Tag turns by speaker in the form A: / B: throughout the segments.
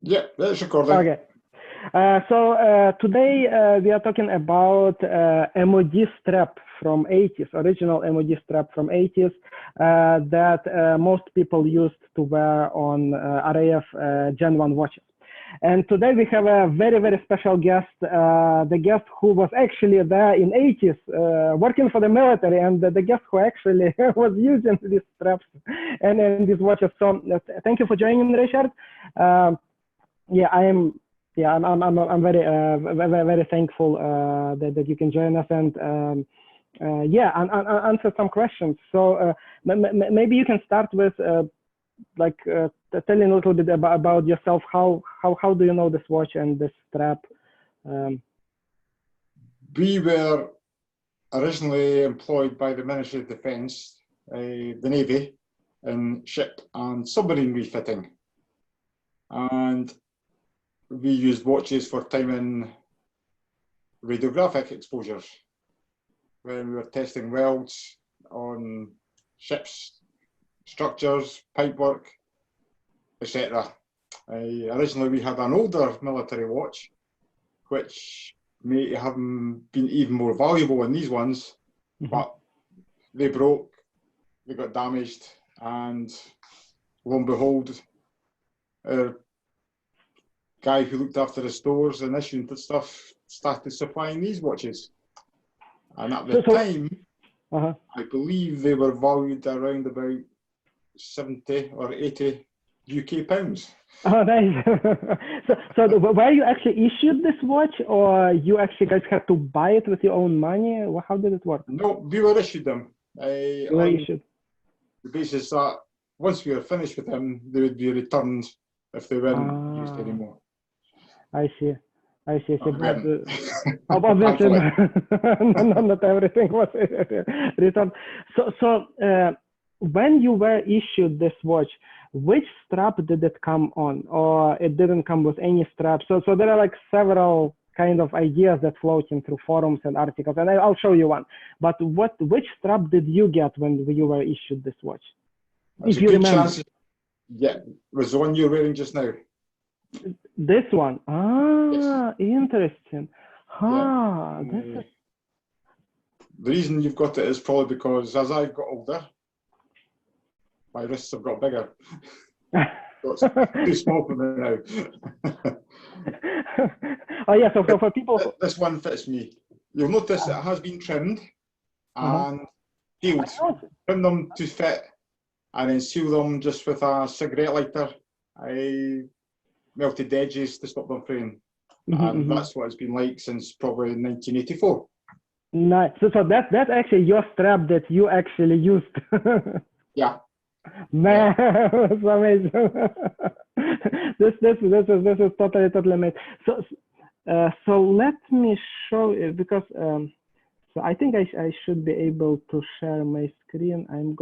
A: Yeah, that's recording.
B: Okay. Today we are talking about MOD strap from 80s, original MOD strap from 80s that most people used to wear on RAF Gen1 watches. And today we have a very, very special guest, the guest who was actually there in 80s working for the military, and the guest who actually was using these straps and these watches. So thank you for joining, Richard. I'm very very thankful that you can join us and answer some questions. So maybe you can start with telling a little bit about yourself. How do you know this watch and this strap?
A: We were originally employed by the Ministry of Defence, the Navy, in ship and submarine refitting, and we used watches for timing radiographic exposures when we were testing welds on ships, structures, pipework, etc. Originally we had an older military watch, which may have been even more valuable than these ones, but they broke, they got damaged, and lo and behold, our guy who looked after the stores and issuing the stuff started supplying these watches. And at the time, I believe they were valued around about 70 or 80 UK pounds.
B: Oh, nice. so were you actually issued this watch, or you actually guys had to buy it with your own money? How did it work?
A: No, we were issued them.
B: You were issued.
A: The basis that once we were finished with them, they would be returned if they weren't used anymore.
B: I see. But obviously, not everything was returned. So when you were issued this watch, which strap did it come on, or it didn't come with any strap? So there are like several kind of ideas that floating through forums and articles, and I'll show you one. But which strap did you get when you were issued this watch?
A: That's if you remember. Chance. Yeah, it was the one you're wearing just now.
B: This one?
A: Yes.
B: Interesting.
A: Yeah. The reason you've got it is probably because as I've got older, my wrists have got bigger. So it's too small for me now.
B: Oh yeah, so for people...
A: This one fits me. You'll notice it has been trimmed and peeled. Trim them to fit and then seal them just with a cigarette lighter. I melted edges to stop them fraying. And that's what it's been like since probably 1984.
B: Nice. So that's actually your strap that you actually used.
A: Yeah.
B: Man, that's amazing. this is totally amazing. So let me show you, because so I think I should be able to share my screen. I'm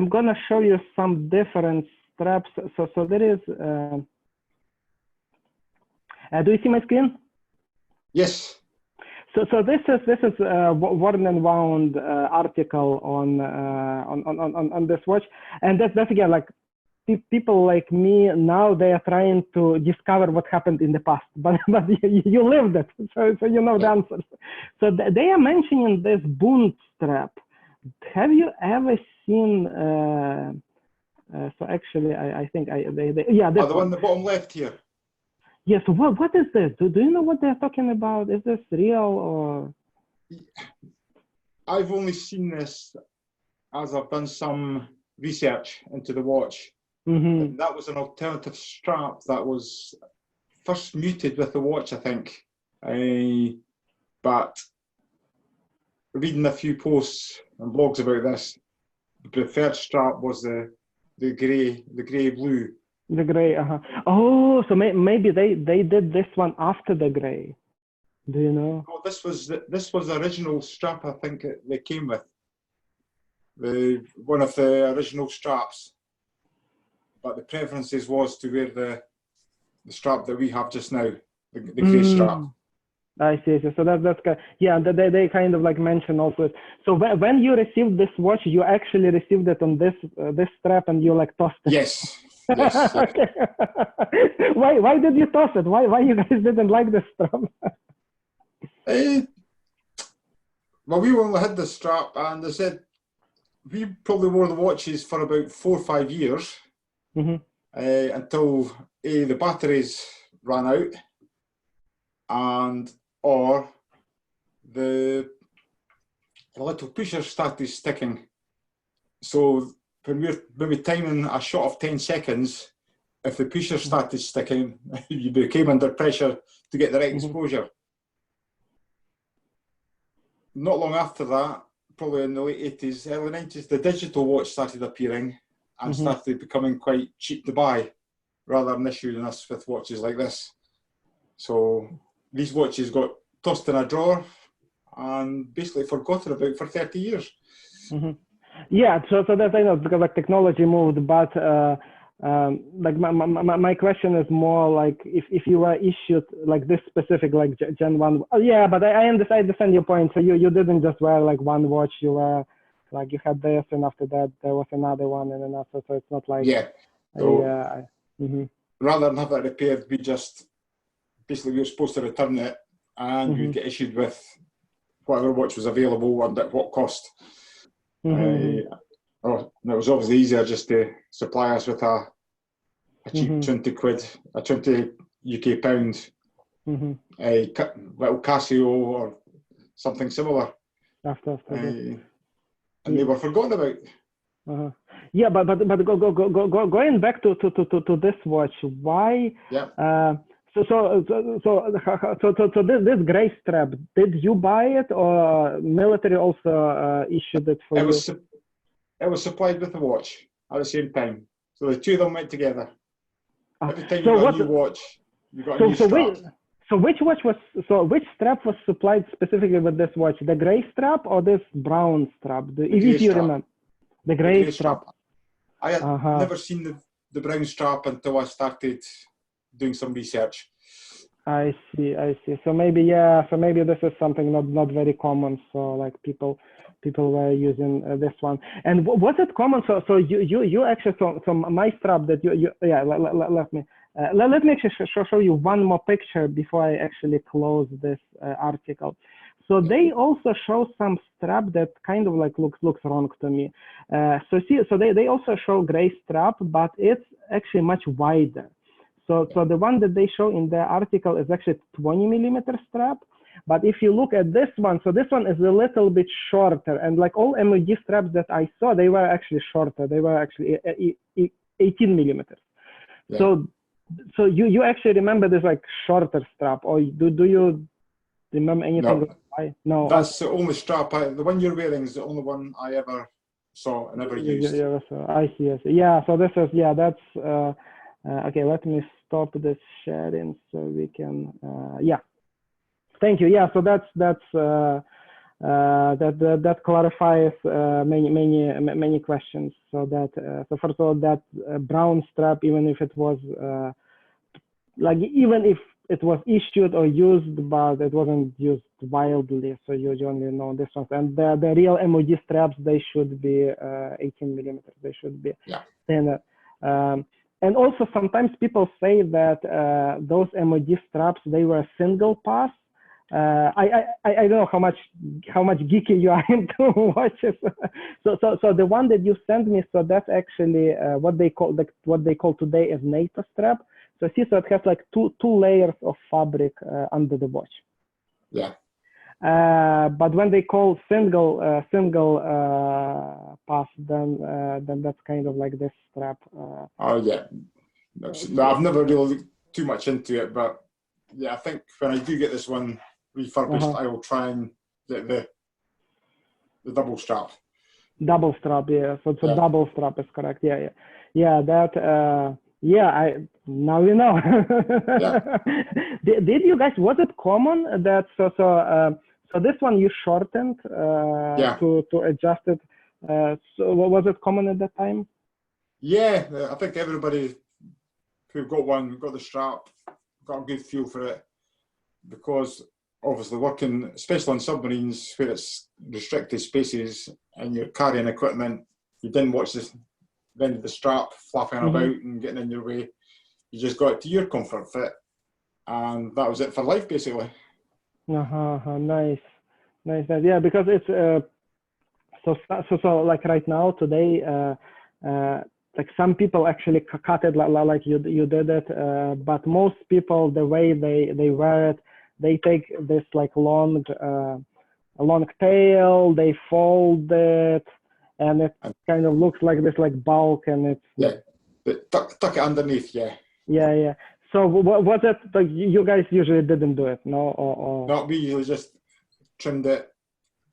B: gonna show you some different straps. So there is. Do you see my screen?
A: Yes.
B: So this is a Worn and Wound article on this watch, and that's again like people like me now, they are trying to discover what happened in the past, but you lived it, so you know the answers. So they are mentioning this Bund strap. Have you ever seen? So actually, I think
A: the one on the bottom left here.
B: Yes. Yeah, so what is this? Do you know what they're talking about? Is this real or?
A: I've only seen this as I've done some research into the watch. And that was an alternative strap that was first muted with the watch, I think. But reading a few posts and blogs about this, the preferred strap was the grey blue.
B: The grey, Oh, so maybe they did this one after the grey. Do you know?
A: No, this was the original strap. I think they came with one of the original straps. But the preferences was to wear the strap that we have just now, the grey strap.
B: I see. So that's good. Yeah, they kind of like mention also. So when you received this watch, you actually received it on this strap, and you like tossed it.
A: Yes. Yes. Yeah.
B: Okay. Why did you toss it? Why you guys didn't like the strap?
A: Eh, well, we only had the strap, and they said we probably wore the watches for about 4 or 5 years
B: Mm-hmm.
A: until the batteries ran out, and or the little pusher started sticking. So when we timing a shot of 10 seconds, if the pusher started sticking, you became under pressure to get the right exposure. Not long after that, probably in the late 80s, early 90s, the digital watch started appearing and started becoming quite cheap to buy, rather than issuing us with watches like this. So these watches got tossed in a drawer and basically forgotten about for 30 years.
B: Yeah, so that's, I know, because like technology moved, but like my question is more like if you were issued like this specific like Gen 1. Oh yeah, but I understand your point. So you didn't just wear like one watch. You were like you had this, and after that there was another one, and another. So it's not like
A: So rather than have that repaired, we were supposed to return it, and we'd get issued with whatever watch was available and at what cost. It was obviously easier just to supply us with a cheap 20 quid, a 20 UK pound, a little Casio or something similar. And they were forgotten about.
B: Yeah, but going back to this watch, why?
A: Yeah.
B: So this gray strap, did you buy it or military also issued it for you?
A: It was supplied with the watch at the same time. So the two of them went together. Every time you got a new watch, you got a new strap.
B: Which strap was supplied specifically with this watch? The gray strap or this brown strap? If you remember. The gray strap.
A: I had never seen the brown strap until I started doing some research.
B: I see. So maybe this is something not very common. So like people were using this one. And was it common? So you actually so my strap that you let me actually show you one more picture before I actually close this article. So they also show some strap that kind of like looks wrong to me. So they also show gray strap, but it's actually much wider. So the one that they show in the article is actually 20 millimeter strap. But if you look at this one, so this one is a little bit shorter, and like all MOD straps that I saw, they were actually shorter. They were actually 18 millimeters. Yeah. So you actually remember this like shorter strap, or do you remember anything? No.
A: That's the only strap. The one you're wearing is the only one I ever saw and ever used.
B: Yeah, I see. Yeah, so this is, that's, okay, let me stop this sharing so we can, yeah. Thank you. Yeah, so that clarifies many questions. So so first of all, that brown strap, even if it was even if it was issued or used, but it wasn't used wildly, so you only know this one. And the real MOD straps, they should be 18 millimeters. They should be thinner. And also sometimes people say that those MOD straps, they were single pass. I don't know how much geeky you are into watches. So the one that you sent me, so that's actually what they call today as NATO strap. So see, so it has like two layers of fabric under the watch.
A: Yeah.
B: But when they call single pass, then that's kind of like this strap.
A: Oh yeah. I've never really looked too much into it, but yeah, I think when I do get this one refurbished, I will try and get the double strap.
B: Double strap, yeah. So double strap is correct. Yeah. That. Now you know. Yeah. Did you guys? Was it common that so this one you shortened to adjust it? So was it common at that time?
A: Yeah, I think everybody who got one got the strap, got a good feel for it, because obviously working, especially on submarines where it's restricted spaces and you're carrying equipment, you didn't watch the end of the strap flapping about and getting in your way. You just got it to your comfort fit, and that was it for life, basically.
B: Nice. Yeah, because it's so like right now today, like some people actually cut it like you did it, but most people, the way they wear it, they take this like long tail, they fold it, and it kind of looks like this like bulk, and it's
A: tuck it underneath.
B: Yeah. So what was it like? You guys usually didn't do it, no? Or...
A: No, we usually just trimmed it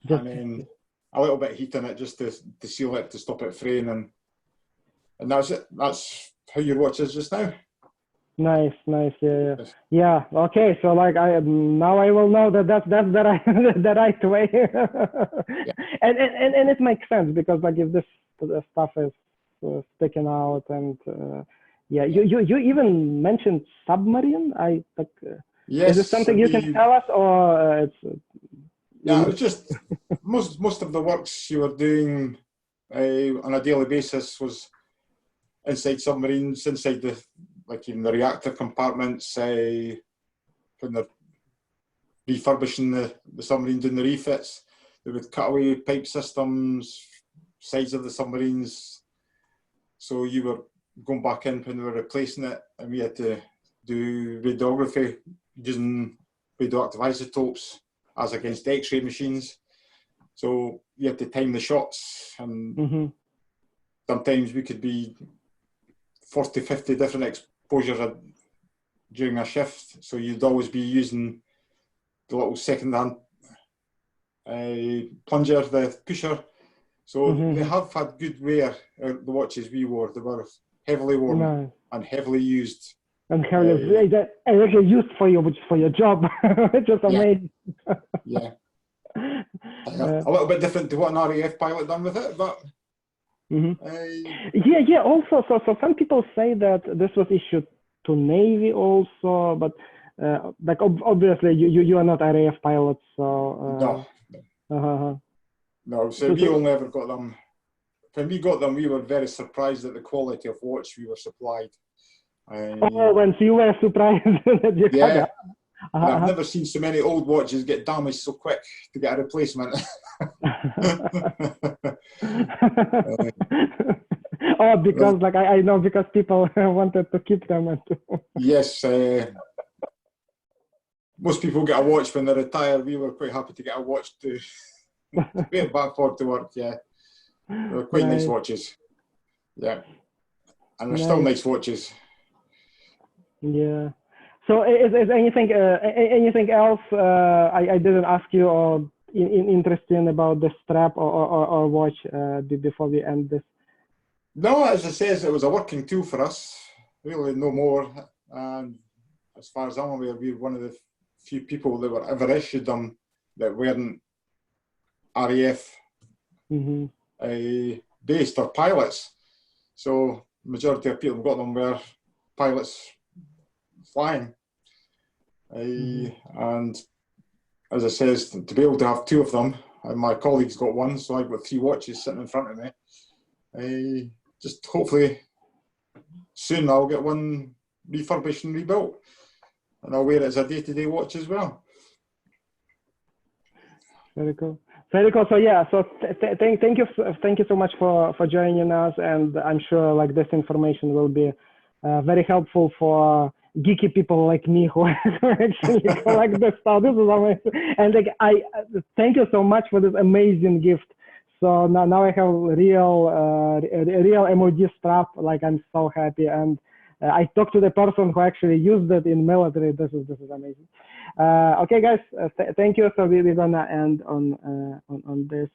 A: and then a little bit of heat in it just to seal it, to stop it fraying, and that's it. That's how your watch is just now.
B: Nice. Yeah. Okay. So like now I will know that's the right the right way. And it makes sense, because like if this stuff is sticking out, and you even mentioned submarine.
A: Yes.
B: Is it something you can tell us, or it's?
A: Yeah, it's just most of the works you were doing on a daily basis was inside submarines, inside like even the reactor compartments, when they're refurbishing the submarine, doing the refits. They would cut away pipe systems, sides of the submarines. So you were going back in when we were replacing it, and we had to do radiography using radioactive isotopes as against X-ray machines. So you had to time the shots, and sometimes we could be 40, 50 different exposures during a shift. So you'd always be using the little second-hand plunger, the pusher. So they have had good wear, the watches we wore. They were heavily worn and heavily used.
B: And heavily actually used for your job, which is amazing.
A: Yeah. A little bit different to what an RAF pilot done with it, but
B: yeah. Also, so some people say that this was issued to Navy also, but like obviously you are not RAF pilots, so
A: no. So we only ever got them. When we got them, we were very surprised at the quality of watch we were supplied.
B: When you were surprised that you got it.
A: I've never seen so many old watches get damaged so quick to get a replacement.
B: Because like I know, because people wanted to keep them.
A: Yes, most people get a watch when they retire. We were quite happy to get a watch to wear back forward to work. Yeah, they were quite nice watches. Yeah, and they're still nice watches.
B: Yeah. So is anything else I didn't ask you or interesting about the strap or watch before we end this?
A: No, as I says, it was a working tool for us. Really, no more. And as far as I'm aware, we're one of the few people that were ever issued them that weren't RAF based or pilots. So majority of people who got them were pilots flying. And as I says, to be able to have two of them, and my colleagues got one, so I've got 3 watches sitting in front of me. Just hopefully soon I'll get one refurbished and rebuilt, and I'll wear it as a day-to-day watch as well.
B: Very cool. So yeah, so thank you so much for joining us, and I'm sure like this information will be very helpful for geeky people like me who actually collect this stuff. This is amazing, and like I thank you so much for this amazing gift. So now I have a real MOD strap. Like I'm so happy, and I talked to the person who actually used it in military. This is amazing. Okay, guys, thank you. So we're gonna end on this.